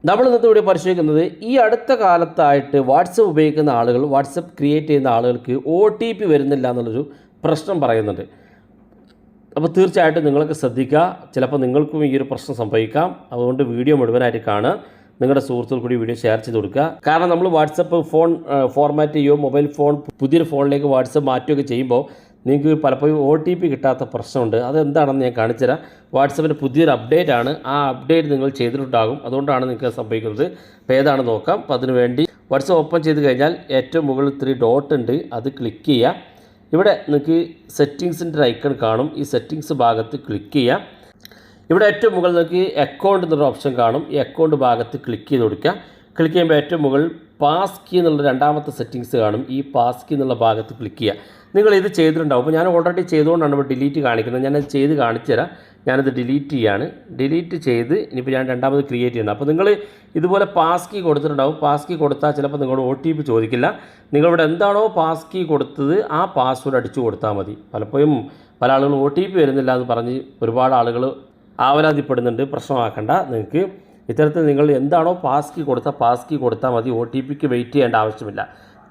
നമ്മൾ ഇന്നത്തെ വീഡിയോ പരിശോധിക്കുന്നത് ഈ അടുത്ത കാലത്തായിട്ട് വാട്സപ്പ് ഉപയോഗിക്കുന്ന ആളുകൾ, വാട്സപ്പ് ക്രിയേറ്റ് ചെയ്യുന്ന ആളുകൾക്ക് OTP വരുന്നില്ല എന്നുള്ളൊരു പ്രശ്നം പറയുന്നുണ്ട്. അപ്പോൾ തീർച്ചയായിട്ടും നിങ്ങളൊക്കെ ശ്രദ്ധിക്കുക. ചിലപ്പോൾ നിങ്ങൾക്കും ഈ ഒരു പ്രശ്നം സംഭവിക്കാം. അതുകൊണ്ട് വീഡിയോ മുഴുവനായിട്ട് കാണുക. നിങ്ങളുടെ സുഹൃത്തുക്കൾ കൂടി വീഡിയോ ഷെയർ ചെയ്ത് കൊടുക്കുക. കാരണം നമ്മൾ വാട്സപ്പ് ഫോൺ ഫോർമാറ്റ് ചെയ്യുകയോ മൊബൈൽ ഫോൺ പുതിയൊരു ഫോണിലേക്ക് വാട്സപ്പ് മാറ്റുകയൊക്കെ ചെയ്യുമ്പോൾ നിങ്ങൾക്ക് പലപ്പോഴും OTP കിട്ടാത്ത പ്രശ്നമുണ്ട്. അതെന്താണെന്ന് ഞാൻ കാണിച്ചുതരാം. വാട്സപ്പിൻ്റെ പുതിയൊരു അപ്ഡേറ്റ് ആണ്. ആ അപ്ഡേറ്റ് നിങ്ങൾ ചെയ്തിട്ടുണ്ടാകും. അതുകൊണ്ടാണ് നിങ്ങൾക്ക് സംഭവിക്കുന്നത്. അപ്പോൾ ഏതാണ് നോക്കാം. അപ്പോൾ അതിന് വേണ്ടി വാട്സപ്പ് ഓപ്പൺ ചെയ്ത് കഴിഞ്ഞാൽ ഏറ്റവും മുകളിൽ 3 ഡോട്ട് ഉണ്ട്. അത് ക്ലിക്ക് ചെയ്യുക. ഇവിടെ നിങ്ങൾക്ക് സെറ്റിങ്സിൻ്റെ ഒരു ഐക്കൺ കാണും. ഈ സെറ്റിങ്സ് ഭാഗത്ത് ക്ലിക്ക് ചെയ്യുക. ഇവിടെ ഏറ്റവും മുകളിൽ നിങ്ങൾക്ക് അക്കൗണ്ട് എന്നൊരു ഓപ്ഷൻ കാണും. ഈ അക്കൗണ്ട് ഭാഗത്ത് ക്ലിക്ക് ചെയ്ത് കൊടുക്കുക. ക്ലിക്ക് ചെയ്യുമ്പോൾ ഏറ്റവും മുകളിൽ പാസ് കീ എന്നുള്ള രണ്ടാമത്തെ സെറ്റിങ്സ് കാണും. ഈ പാസ് കീ എന്നുള്ള ഭാഗത്ത് ക്ലിക്ക് ചെയ്യുക. നിങ്ങൾ ഇത് ചെയ്തിട്ടുണ്ടാവും. അപ്പോൾ ഞാൻ ഓൾറെഡി ചെയ്തുകൊണ്ടാണ് ഇപ്പോൾ ഡിലീറ്റ് കാണിക്കുന്നത്. ഞാനത് ചെയ്ത് കാണിച്ചു തരാം. ഞാനത് ഡിലീറ്റ് ചെയ്യാണ്. ഡിലീറ്റ് ചെയ്ത് ഇനിയിപ്പോൾ ഞാൻ രണ്ടാമത് ക്രിയേറ്റ് ചെയ്യണം. അപ്പോൾ നിങ്ങൾ ഇതുപോലെ പാസ് കീ കൊടുത്തിട്ടുണ്ടാവും. പാസ് കീ കൊടുത്താൽ ചിലപ്പോൾ നിങ്ങളോട് OTP ചോദിക്കില്ല. നിങ്ങളിവിടെ എന്താണോ പാസ് കീ കൊടുത്തത് ആ പാസ്വേഡ് അടിച്ചു കൊടുത്താൽ മതി. പലപ്പോഴും പല ആളുകളും OTP വരുന്നില്ല എന്ന് പറഞ്ഞ് ഒരുപാട് ആളുകൾ ആവലാതിപ്പെടുന്നുണ്ട്. പ്രശ്നമാക്കണ്ട. നിങ്ങൾക്ക് ഇത്തരത്തിൽ നിങ്ങൾ എന്താണോ പാസ് കീ കൊടുത്താൽ മതി. OTPക്ക് വെയിറ്റ് ചെയ്യേണ്ട ആവശ്യമില്ല.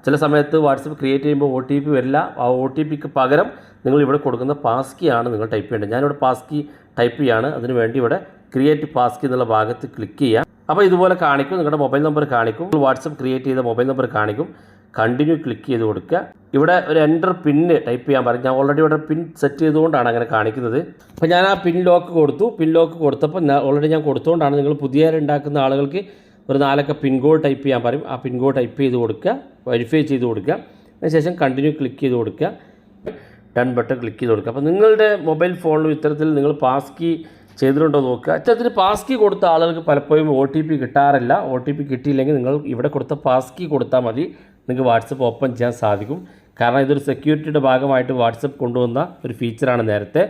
ചില സമയത്ത് വാട്സപ്പ് ക്രിയേറ്റ് ചെയ്യുമ്പോൾ OTP വരില്ല. ആ OTPക്ക് പകരം നിങ്ങൾ ഇവിടെ കൊടുക്കുന്ന പാസ് കീ ആണ് നിങ്ങൾ ടൈപ്പ് ചെയ്യേണ്ടത്. ഞാനിവിടെ പാസ് കീ ടൈപ്പ് ചെയ്യാണ്. അതിന് വേണ്ടി ഇവിടെ ക്രിയേറ്റ് പാസ് കീ എന്നുള്ള ഭാഗത്ത് ക്ലിക്ക് ചെയ്യുക. അപ്പോൾ ഇതുപോലെ കാണിക്കും. നിങ്ങളുടെ മൊബൈൽ നമ്പർ കാണിക്കും. വാട്സപ്പ് ക്രിയേറ്റ് ചെയ്ത മൊബൈൽ നമ്പർ കാണിക്കും. കണ്ടിന്യൂ ക്ലിക്ക് ചെയ്ത് കൊടുക്കുക. ഇവിടെ ഒരു എൻ്റർ പിന്ന് ടൈപ്പ് ചെയ്യാൻ പറയും. ഞാൻ ഓൾറെഡി ഇവിടെ പിൻ സെറ്റ് ചെയ്തുകൊണ്ടാണ് അങ്ങനെ കാണിക്കുന്നത്. അപ്പോൾ ഞാൻ ആ പിൻ ലോക്ക് കൊടുത്തു. പിൻ ലോക്ക് കൊടുത്തപ്പോൾ ഓൾറെഡി ഞാൻ കൊടുത്തുകൊണ്ടാണ്. നിങ്ങൾ പുതിയ ഉണ്ടാക്കുന്ന ആളുകൾക്ക് ഒരു 4 അക്ക പിൻ കോഡ് ടൈപ്പ് ചെയ്യാൻ പറയും. ആ പിൻ കോഡ് ടൈപ്പ് ചെയ്ത് കൊടുക്കുക. വെരിഫൈ ചെയ്ത് കൊടുക്കുക. അതിനുശേഷം കണ്ടിന്യൂ ക്ലിക്ക് ചെയ്ത് കൊടുക്കുക. ഡൺ ബട്ടൺ ക്ലിക്ക് ചെയ്ത് കൊടുക്കുക. അപ്പോൾ നിങ്ങളുടെ മൊബൈൽ ഫോണിലും ഇത്തരത്തിൽ നിങ്ങൾ പാസ് കീ ചെയ്തിട്ടുണ്ടോ നോക്കുക. ഇത്തരത്തിൽ പാസ് കീ കൊടുത്ത ആളുകൾക്ക് പലപ്പോഴും OTP കിട്ടാറില്ല. OTP കിട്ടിയില്ലെങ്കിൽ നിങ്ങൾ ഇവിടെ കൊടുത്ത പാസ് കീ കൊടുത്താൽ മതി. നിങ്ങൾക്ക് വാട്സപ്പ് ഓപ്പൺ ചെയ്യാൻ സാധിക്കും. കാരണം ഇതൊരു സെക്യൂരിറ്റിയുടെ ഭാഗമായിട്ട് വാട്സപ്പ് കൊണ്ടുവന്ന ഒരു ഫീച്ചറാണ് നേരത്തെ.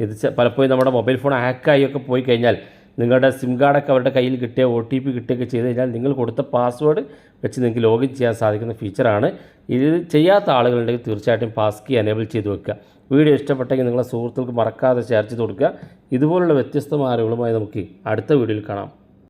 ഇത് പലപ്പോഴും നമ്മുടെ മൊബൈൽ ഫോൺ ഹാക്കായൊക്കെ പോയി കഴിഞ്ഞാൽ നിങ്ങളുടെ സിം കാർഡൊക്കെ അവരുടെ കയ്യിൽ കിട്ടിയ OTP കിട്ടുകയൊക്കെ ചെയ്ത് കഴിഞ്ഞാൽ നിങ്ങൾ കൊടുത്ത പാസ്വേഡ് വെച്ച് നിങ്ങൾക്ക് ലോഗിൻ ചെയ്യാൻ സാധിക്കുന്ന ഫീച്ചറാണ്. ഇത് ചെയ്യാത്ത ആളുകളുണ്ടെങ്കിൽ തീർച്ചയായിട്ടും പാസ് കീ എനേബിൾ ചെയ്ത് വെക്കുക. വീഡിയോ ഇഷ്ടപ്പെട്ടെങ്കിൽ നിങ്ങളുടെ സുഹൃത്തുക്കൾക്ക് മറക്കാതെ ഷെയർ ചെയ്ത് കൊടുക്കുക. ഇതുപോലുള്ള വ്യത്യസ്തമായ അറിവുകളുമായി നമുക്ക് അടുത്ത വീഡിയോയിൽ കാണാം.